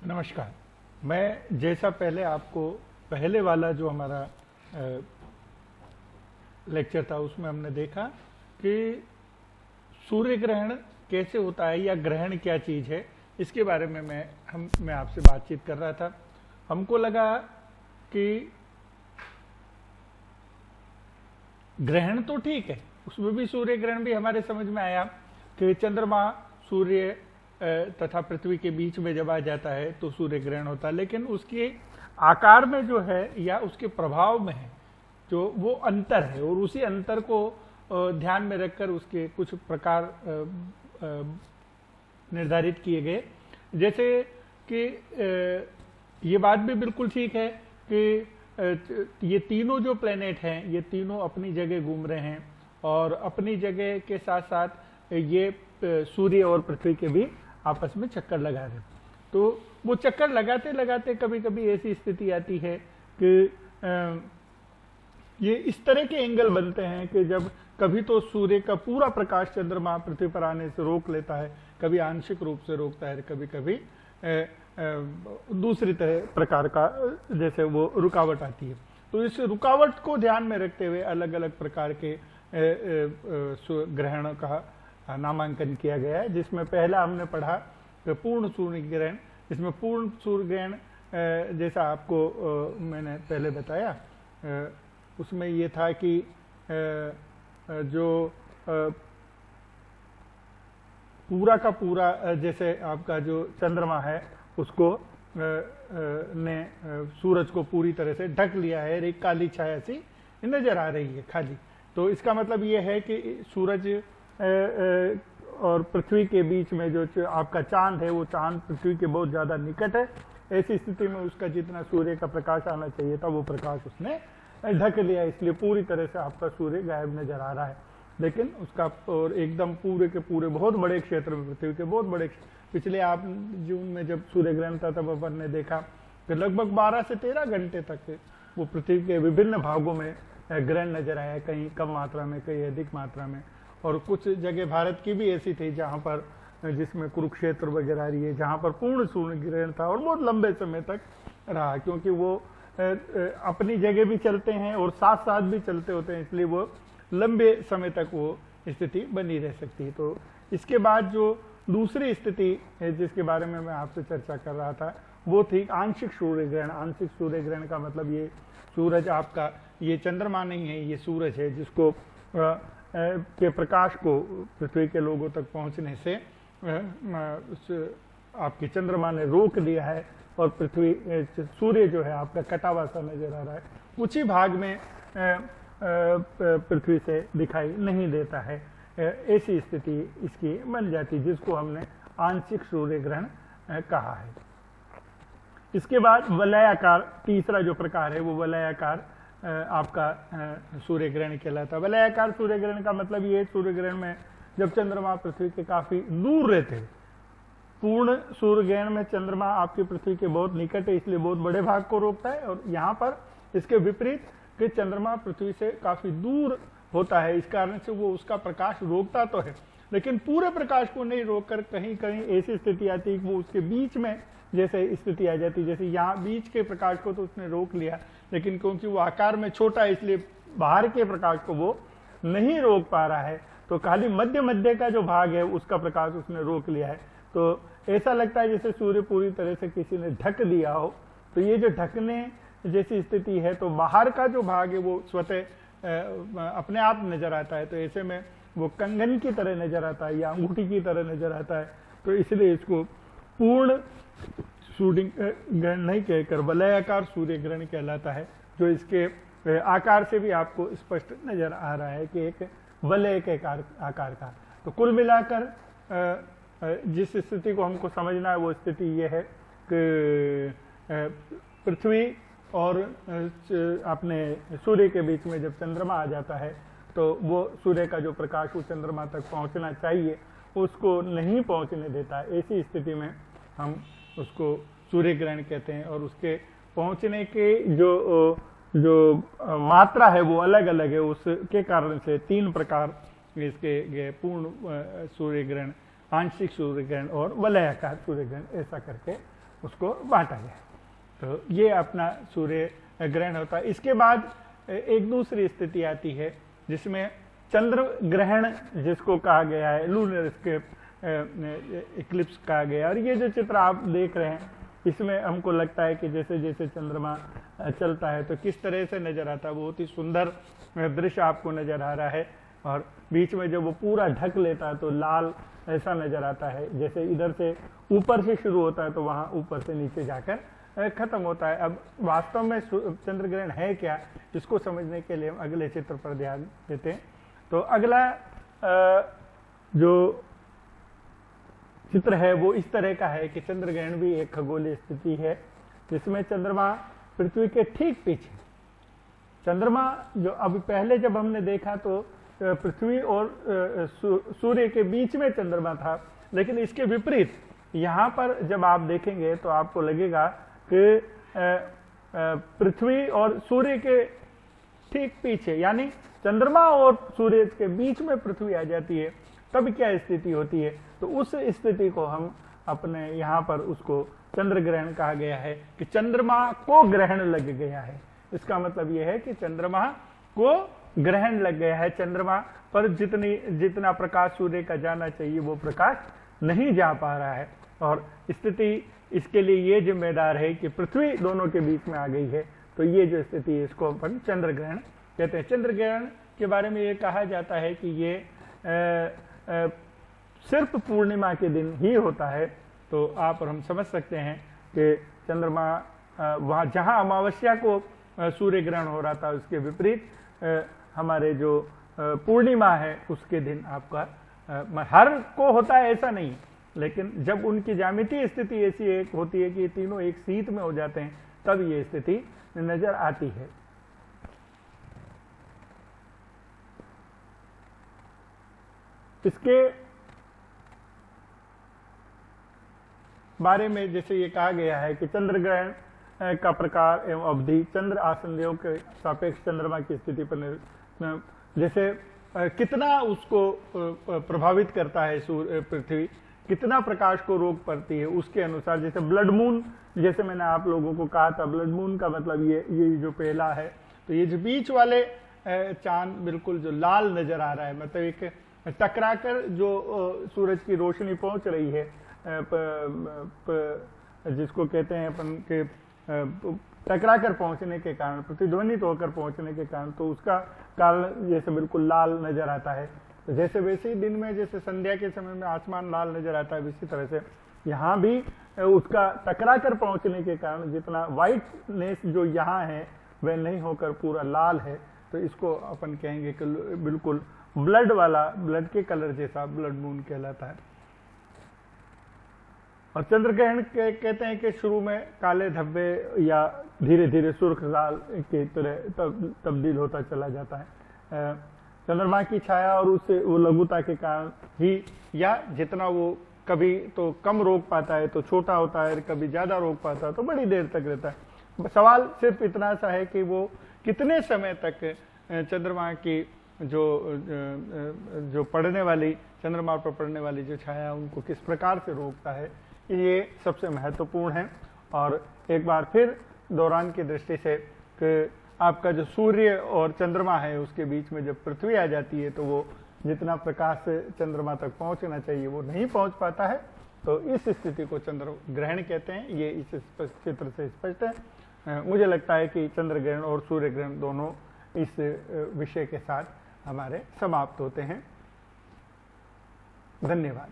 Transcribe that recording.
नमस्कार। मैं जैसा पहले आपको पहले वाला जो हमारा लेक्चर था उसमें हमने देखा कि सूर्य ग्रहण कैसे होता है या ग्रहण क्या चीज है, इसके बारे में मैं आपसे बातचीत कर रहा था। हमको लगा कि ग्रहण तो ठीक है, उसमें भी सूर्य ग्रहण भी हमारे समझ में आया कि चंद्रमा सूर्य तथा पृथ्वी के बीच में जब आ जाता है तो सूर्य ग्रहण होता है, लेकिन उसके आकार में जो है या उसके प्रभाव में है जो वो अंतर है, और उसी अंतर को ध्यान में रखकर उसके कुछ प्रकार निर्धारित किए गए। जैसे कि ये बात भी बिल्कुल ठीक है कि ये तीनों जो प्लेनेट हैं ये तीनों अपनी जगह घूम रहे हैं और अपनी जगह के साथ साथ ये सूर्य और पृथ्वी के भी आपस में चक्कर लगा रहे हैं। तो वो चक्कर लगाते लगाते कभी कभी ऐसी स्थिति आती है कि ये इस तरह के एंगल बनते हैं कि जब कभी तो सूर्य का पूरा प्रकाश चंद्रमा पृथ्वी पर आने से रोक लेता है, कभी आंशिक रूप से रोकता है, कभी कभी दूसरी तरह प्रकार का जैसे वो रुकावट आती है। तो इस रुकावट को ध्यान में रखते हुए अलग अलग प्रकार के ग्रहण का नामांकन किया गया है, जिसमें पहला हमने पढ़ा पूर्ण सूर्य ग्रहण। इसमें पूर्ण सूर्य ग्रहण जैसा आपको मैंने पहले बताया, उसमें ये था कि जो पूरा का पूरा जैसे आपका जो चंद्रमा है उसको ने सूरज को पूरी तरह से ढक लिया है, एक काली छाया सी नजर आ रही है खाली। तो इसका मतलब ये है कि सूरज और पृथ्वी के बीच में जो आपका चांद है वो चांद पृथ्वी के बहुत ज्यादा निकट है। ऐसी स्थिति में उसका जितना सूर्य का प्रकाश आना चाहिए था वो प्रकाश उसने ढक लिया, इसलिए पूरी तरह से आपका सूर्य गायब नजर आ रहा है। लेकिन उसका और एकदम पूरे के पूरे बहुत बड़े क्षेत्र में पृथ्वी के बहुत बड़े, पिछले आप जून में जब सूर्य ग्रहण था तब अपन ने देखा कि लगभग 12 से 13 घंटे तक वो पृथ्वी के विभिन्न भागों में ग्रहण नजर आया, कहीं कम मात्रा में कहीं अधिक मात्रा में। और कुछ जगह भारत की भी ऐसी थी जहां पर जिसमें कुरुक्षेत्र वगैरह रही है जहां पर पूर्ण सूर्य ग्रहण था और बहुत लंबे समय तक रहा, क्योंकि वो अपनी जगह भी चलते हैं और साथ साथ भी चलते होते हैं, इसलिए वो लंबे समय तक वो स्थिति बनी रह सकती है। तो इसके बाद जो दूसरी स्थिति है जिसके बारे में मैं आपसे चर्चा कर रहा था वो थी आंशिक सूर्य ग्रहण। आंशिक सूर्य ग्रहण का मतलब ये सूरज आपका, ये चंद्रमा नहीं है, ये सूरज है जिसको के प्रकाश को पृथ्वी के लोगों तक पहुंचने से आपके चंद्रमा ने रोक दिया है और पृथ्वी सूर्य जो है आपका कटा हुआ सा नजर आ रहा है, कुछ ही भाग में पृथ्वी से दिखाई नहीं देता है। ऐसी स्थिति इसकी बन जाती जिसको हमने आंशिक सूर्य ग्रहण कहा है। इसके बाद वलयाकार तीसरा जो प्रकार है वो वलयाकार आपका सूर्य ग्रहण कहलाता है। वलयाकार सूर्य ग्रहण का मतलब ये, सूर्य ग्रहण में जब चंद्रमा पृथ्वी के काफी दूर रहते हैं। पूर्ण सूर्य ग्रहण में चंद्रमा आपकी पृथ्वी के बहुत निकट है, इसलिए बहुत बड़े भाग को रोकता है, और यहाँ पर इसके विपरीत कि चंद्रमा पृथ्वी से काफी दूर होता है, इस कारण से वो उसका प्रकाश रोकता तो है लेकिन पूरे प्रकाश को नहीं रोककर कहीं कहीं ऐसी स्थिति आती है कि वो उसके बीच में जैसे स्थिति आ जाती है। जैसे यहाँ बीच के प्रकाश को तो उसने रोक लिया, लेकिन क्योंकि वो आकार में छोटा है इसलिए बाहर के प्रकाश को वो नहीं रोक पा रहा है, तो खाली मध्य मध्य का जो भाग है उसका प्रकाश उसने रोक लिया है। तो ऐसा लगता है जैसे सूर्य पूरी तरह से किसी ने ढक दिया हो। तो ये जो ढकने जैसी स्थिति है, तो बाहर का जो भाग है वो स्वतः अपने आप नजर आता है, तो ऐसे में वो कंगन की तरह नजर आता है या अंगूठी की तरह नजर आता है। तो इसलिए इसको पूर्ण सूर्य ग्रहण नहीं कहकर वलयाकार सूर्य ग्रहण कहलाता है, जो इसके आकार से भी आपको स्पष्ट नजर आ रहा है कि एक वलय के आकार का। तो कुल मिलाकर जिस स्थिति को हमको समझना है वो स्थिति ये है कि पृथ्वी और अपने सूर्य के बीच में जब चंद्रमा आ जाता है तो वो सूर्य का जो प्रकाश वो चंद्रमा तक पहुंचना चाहिए उसको नहीं पहुंचने देता। ऐसी स्थिति में हम उसको सूर्य ग्रहण कहते हैं, और उसके पहुंचने के जो मात्रा है वो अलग अलग है। उसके कारण से 3 प्रकार इसके पूर्ण सूर्य ग्रहण, आंशिक सूर्य ग्रहण और वलयाकार सूर्य ग्रहण, ऐसा करके उसको बांटा गया। तो ये अपना सूर्य ग्रहण होता है। इसके बाद एक दूसरी स्थिति आती है जिसमें चंद्र ग्रहण जिसको कहा गया है, लूनर इक्लिप्स कहा गया। और ये जो चित्र आप देख रहे हैं इसमें हमको लगता है कि जैसे जैसे चंद्रमा चलता है तो किस तरह से नजर आता है, बहुत ही सुंदर दृश्य आपको नजर आ रहा है। और बीच में जब वो पूरा ढक लेता है तो लाल ऐसा नजर आता है, जैसे इधर से ऊपर से शुरू होता है तो वहां ऊपर से नीचे जाकर खत्म होता है। अब वास्तव में चंद्र ग्रहण है क्या, इसको समझने के लिए हम अगले चित्र पर ध्यान देते हैं। तो अगला जो चित्र है वो इस तरह का है कि चंद्र ग्रहण भी एक खगोलीय स्थिति है जिसमें चंद्रमा पृथ्वी के ठीक पीछे, चंद्रमा जो अभी पहले जब हमने देखा तो पृथ्वी और सूर्य के बीच में चंद्रमा था, लेकिन इसके विपरीत यहाँ पर जब आप देखेंगे तो आपको लगेगा कि पृथ्वी और सूर्य के ठीक पीछे, यानी चंद्रमा और सूर्य के बीच में पृथ्वी आ जाती है, तब क्या स्थिति होती है। तो उस स्थिति को हम अपने यहाँ पर उसको चंद्र ग्रहण कहा गया है कि चंद्रमा को ग्रहण लग गया है। इसका मतलब यह है कि चंद्रमा को ग्रहण लग गया है, चंद्रमा पर जितना प्रकाश सूर्य का जाना चाहिए वो प्रकाश नहीं जा पा रहा है। और स्थिति इसके लिए ये जिम्मेदार है कि पृथ्वी दोनों के बीच में आ गई है। तो ये जो स्थिति है इसको अपन चंद्र ग्रहण कहते हैं। चंद्र ग्रहण के बारे में ये कहा जाता है कि ये सिर्फ पूर्णिमा के दिन ही होता है। तो आप और हम समझ सकते हैं कि चंद्रमा वहाँ जहाँ अमावस्या को सूर्य ग्रहण हो रहा था उसके विपरीत हमारे जो पूर्णिमा है उसके दिन आपका हर को होता है ऐसा नहीं, लेकिन जब उनकी ज्यामितीय स्थिति ऐसी एक होती है कि तीनों एक सीध में हो जाते हैं तब ये स्थिति नजर आती है। इसके बारे में जैसे ये कहा गया है कि चंद्र ग्रहण का प्रकार एवं अवधि चंद्र आसनदेव के सापेक्ष चंद्रमा की स्थिति पर जैसे कितना उसको प्रभावित करता है सूर्य पृथ्वी, कितना प्रकाश को रोक पड़ती है उसके अनुसार। जैसे ब्लड मून, जैसे मैंने आप लोगों को कहा था, ब्लड मून का मतलब ये जो पहला है, तो ये जो बीच वाले चांद बिल्कुल जो लाल नजर आ रहा है, मतलब एक टकराकर जो सूरज की रोशनी पहुंच रही है, जिसको कहते हैं अपन के टकराकर पहुंचने के कारण, प्रतिध्वनित होकर पहुंचने के कारण, तो उसका कारण जैसे बिल्कुल लाल नजर आता है। तो जैसे वैसे ही दिन में जैसे संध्या के समय में आसमान लाल नजर आता है, इसी तरह से यहाँ भी उसका टकराकर पहुंचने के कारण जितना व्हाइटनेस जो यहाँ है वह नहीं होकर पूरा लाल है, तो इसको अपन कहेंगे कि बिल्कुल ब्लड वाला, ब्लड के कलर जैसा ब्लड मून कहलाता है। और चंद्र ग्रहण कहते हैं कि शुरू में काले धब्बे या धीरे धीरे सुर्ख लाल की तरह तब्दील होता चला जाता है। चंद्रमा की छाया और उससे वो लघुता के कारण ही, या जितना वो कभी तो कम रोक पाता है तो छोटा होता है, कभी ज्यादा रोक पाता है तो बड़ी देर तक रहता है। सवाल सिर्फ इतना सा है कि वो कितने समय तक चंद्रमा की जो पड़ने वाली, चंद्रमा पर पड़ने वाली जो छाया उनको किस प्रकार से रोकता है, ये सबसे महत्वपूर्ण है। और एक बार फिर दौरान की दृष्टि से कि आपका जो सूर्य और चंद्रमा है उसके बीच में जब पृथ्वी आ जाती है तो वो जितना प्रकाश चंद्रमा तक पहुंचना चाहिए वो नहीं पहुंच पाता है। तो इस स्थिति को चंद्र ग्रहण कहते हैं। ये इस चित्र से स्पष्ट है। मुझे लगता है कि चंद्र ग्रहण और सूर्य ग्रहण दोनों इस विषय के साथ हमारे समाप्त होते हैं। धन्यवाद।